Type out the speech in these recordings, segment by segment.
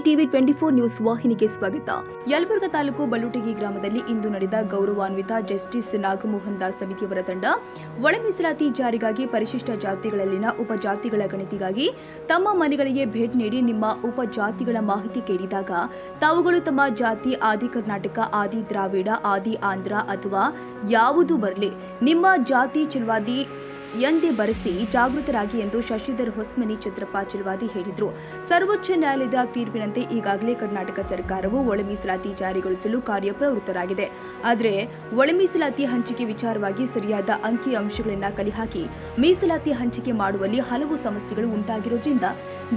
TV 24 news ವಾಹಿನಿಗೆ ಸ್ವಾಗತ. ಯಲಬುರ್ಗಾ ತಾಲೂಕು ಬಲ್ಲುಟಗಿ ಗ್ರಾಮದಲ್ಲಿ ಇಂದು ನಡೆದ ಗೌರವಾನ್ವಿತ ಜಸ್ಟಿಸ್ ನಾಗಮೋಹನ್ ದಾಸ್ ಸಮಿತಿಯವರ ತಂಡ ಒಳ ಮೀಸಲಾತಿ ಜಾರಿಗಾಗಿ ಪರಿಶಿಷ್ಟ ಜಾತಿಗಳಲ್ಲಿನ ಉಪಜಾತಿಗಳ ಗಣತಿಗಾಗಿ ತಮ್ಮ ಮನೆಗಳಿಗೆ ಭೇಟಿ ನೀಡಿ ನಿಮ್ಮ ಉಪಜಾತಿಗಳ ಮಾಹಿತಿ ಕೇಳಿದಾಗ ತಾವುಗಳು ತಮ್ಮ ಜಾತಿ ಆದಿ ಕರ್ನಾಟಕ, ಆದಿ ದ್ರಾವಿಡ, ಆದಿ ಆಂಧ್ರ ಅಥವಾ ಯಾವುದು ಬರಲಿ ನಿಮ್ಮ ಜಾತಿ ಚಿಲ್ವಾದಿ ಎಂದೇ ಬರೆಸಿ ಜಾಗೃತರಾಗಿ ಎಂದು ಶಶಿಧರ್ ಹೊಸ್ಮನಿ ಛತ್ರಪ್ಪ ಚಿಲ್ವಾದಿ ಹೇಳಿದರು. ಸರ್ವೋಚ್ಚ ನ್ಯಾಯಾಲಯದ ತೀರ್ಪಿನಂತೆ ಈಗಾಗಲೇ ಕರ್ನಾಟಕ ಸರ್ಕಾರವು ಒಳ ಮೀಸಲಾತಿ ಜಾರಿಗೊಳಿಸಲು ಕಾರ್ಯಪ್ರವೃತ್ತರಾಗಿದೆ. ಆದರೆ ಒಳ ಮೀಸಲಾತಿ ಹಂಚಿಕೆ ವಿಚಾರವಾಗಿ ಸರಿಯಾದ ಅಂಕಿ ಅಂಶಗಳನ್ನು ಕಲೆಹಾಕಿ ಮೀಸಲಾತಿ ಹಂಚಿಕೆ ಮಾಡುವಲ್ಲಿ ಹಲವು ಸಮಸ್ಯೆಗಳು ಉಂಟಾಗಿರುವುದರಿಂದ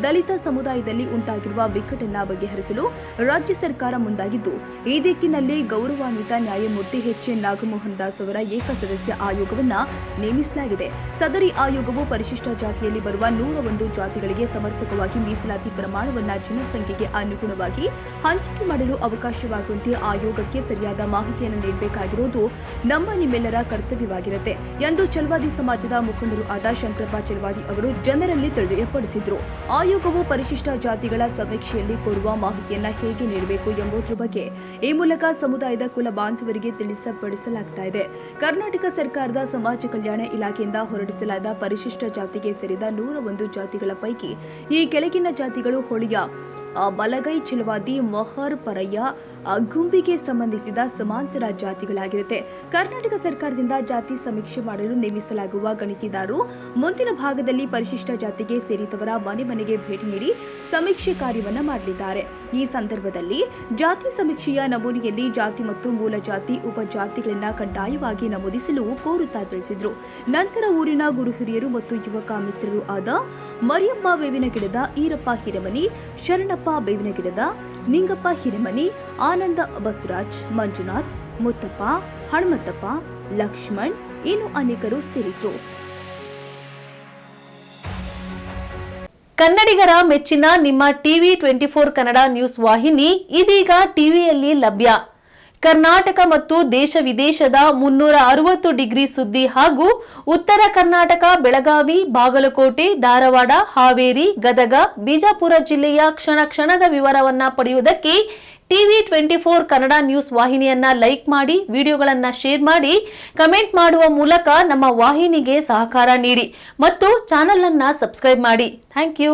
ದಲಿತ ಸಮುದಾಯದಲ್ಲಿ ಉಂಟಾಗಿರುವ ಬಿಕ್ಕಟ್ಟನ್ನು ಬಗೆಹರಿಸಲು ರಾಜ್ಯ ಸರ್ಕಾರ ಮುಂದಾಗಿದ್ದು, ಈ ದಿಕ್ಕಿನಲ್ಲಿ ಗೌರವಾನ್ವಿತ ನ್ಯಾಯಮೂರ್ತಿ ಎಚ್.ಎನ್. ನಾಗಮೋಹನ್ ದಾಸ್ ಅವರ ಏಕಸದಸ್ಯ ಆಯೋಗವನ್ನು ನೇಮಿಸಲಾಗಿದೆ. ಸದರಿ ಆಯೋಗವು ಪರಿಶಿಷ್ಟ ಜಾತಿಯಲ್ಲಿ ಬರುವ 101 ಜಾತಿಗಳಿಗೆ ಸಮರ್ಪಕವಾಗಿ ಮೀಸಲಾತಿ ಪ್ರಮಾಣವನ್ನು ಜನಸಂಖ್ಯೆಗೆ ಅನುಗುಣವಾಗಿ ಹಂಚಿಕೆ ಮಾಡಲು ಅವಕಾಶವಾಗುವಂತೆ ಆಯೋಗಕ್ಕೆ ಸರಿಯಾದ ಮಾಹಿತಿಯನ್ನು ನೀಡಬೇಕಾಗಿರುವುದು ನಮ್ಮ ನಿಮ್ಮೆಲ್ಲರ ಕರ್ತವ್ಯವಾಗಿರುತ್ತೆ ಎಂದು ಚಲವಾದಿ ಸಮಾಜದ ಮುಖಂಡರು ಆದ ಶಂಕರಪ್ಪ ಚಲವಾದಿ ಅವರು ಜನರಲ್ಲಿ ತಿಳಿಯಪಡಿಸಿದರು. ಆಯೋಗವು ಪರಿಶಿಷ್ಟ ಜಾತಿಗಳ ಸಮೀಕ್ಷೆಯಲ್ಲಿ ಕೋರುವ ಮಾಹಿತಿಯನ್ನು ಹೇಗೆ ನೀಡಬೇಕು ಎಂಬುದರ ಬಗ್ಗೆ ಈ ಮೂಲಕ ಸಮುದಾಯದ ಕುಲ ಬಾಂಧವರಿಗೆ ತಿಳಿಸಪಡಿಸಲಾಗುತ್ತಿದೆ. ಕರ್ನಾಟಕ ಸರ್ಕಾರದ ಸಮಾಜ ಕಲ್ಯಾಣ ಇಲಾಖೆಯಿಂದ ಹೊರಡಿಸಲಾದ ಪರಿಶಿಷ್ಟ ಜಾತಿಗೆ ಸೇರಿದ 101 ಜಾತಿಗಳ ಪೈಕಿ ಈ ಕೆಳಗಿನ ಜಾತಿಗಳು ಹೊಳಿಯ ಬಲಗೈ ಚಿಲವಾದಿ, ಮೊಹರ್, ಪರಯ್ಯ, ಗುಂಪಿಗೆ ಸಂಬಂಧಿಸಿದ ಸಮಾಂತರ ಜಾತಿಗಳಾಗಿರುತ್ತೆ. ಕರ್ನಾಟಕ ಸರ್ಕಾರದಿಂದ ಜಾತಿ ಸಮೀಕ್ಷೆ ಮಾಡಲು ನೇಮಿಸಲಾಗುವ ಗಣಿತಿದಾರರು ಮುಂದಿನ ಭಾಗದಲ್ಲಿ ಪರಿಶಿಷ್ಟ ಜಾತಿಗೆ ಸೇರಿದವರ ಮನೆ ಮನೆಗೆ ಭೇಟಿ ನೀಡಿ ಸಮೀಕ್ಷೆ ಕಾರ್ಯವನ್ನು ಮಾಡಲಿದ್ದಾರೆ. ಈ ಸಂದರ್ಭದಲ್ಲಿ ಜಾತಿ ಸಮೀಕ್ಷೆಯ ನಮೂನೆಯಲ್ಲಿ ಜಾತಿ ಮತ್ತು ಮೂಲ ಜಾತಿ ಉಪಜಾತಿಗಳನ್ನು ಕಡ್ಡಾಯವಾಗಿ ನಮೂದಿಸಲು ಕೋರುತ್ತಾ ತಿಳಿಸಿದರು. ನಂತರ ಊರಿನ ಗುರು ಹಿರಿಯರು ಮತ್ತು ಯುವಕ ಮಿತ್ರರು ಆದ ಮರಿಯಮ್ಮ ಬೇವಿನ ಗಿಡದ, ಈರಪ್ಪ ಹಿರೇಮನಿ, ಶರಣಪ್ಪ ಬೇವಿನ ಗಿಡದ, ನಿಂಗಪ್ಪ ಹಿರೇಮನಿ, ಆನಂದ ಬಸವರಾಜ್, ಮಂಜುನಾಥ್, ಮುತ್ತಪ್ಪ, ಹನುಮಂತಪ್ಪ, ಲಕ್ಷ್ಮಣ್ ಇನ್ನು ಅನೇಕರು ಸೇರಿದ್ರು. ಕನ್ನಡಿಗರ ಮೆಚ್ಚಿನ ನಿಮ್ಮ ಟಿವಿ 24 ಕನ್ನಡ ನ್ಯೂಸ್ ವಾಹಿನಿ ಇದೀಗ ಟಿವಿಯಲ್ಲಿ ಲಭ್ಯ. ಕರ್ನಾಟಕ ಮತ್ತು ದೇಶ ವಿದೇಶದ 360 ಡಿಗ್ರಿ ಸುದ್ದಿ ಹಾಗೂ ಉತ್ತರ ಕರ್ನಾಟಕ, ಬೆಳಗಾವಿ, ಬಾಗಲಕೋಟೆ, ಧಾರವಾಡ, ಹಾವೇರಿ, ಗದಗ, ಬಿಜಾಪುರ ಜಿಲ್ಲೆಯ ಕ್ಷಣ ಕ್ಷಣದ ವಿವರವನ್ನ ಪಡೆಯುವುದಕ್ಕೆ ಟಿವಿ 24 ಕನ್ನಡ ನ್ಯೂಸ್ ವಾಹಿನಿಯನ್ನ ಲೈಕ್ ಮಾಡಿ, ವಿಡಿಯೋಗಳನ್ನ ಶೇರ್ ಮಾಡಿ, ಕಮೆಂಟ್ ಮಾಡುವ ಮೂಲಕ ನಮ್ಮ ವಾಹಿನಿಗೆ ಸಹಕಾರ ನೀಡಿ ಮತ್ತು ಚಾನೆಲ್ ಅನ್ನ ಸಬ್ಸ್ಕ್ರೈಬ್ ಮಾಡಿ. Thank you.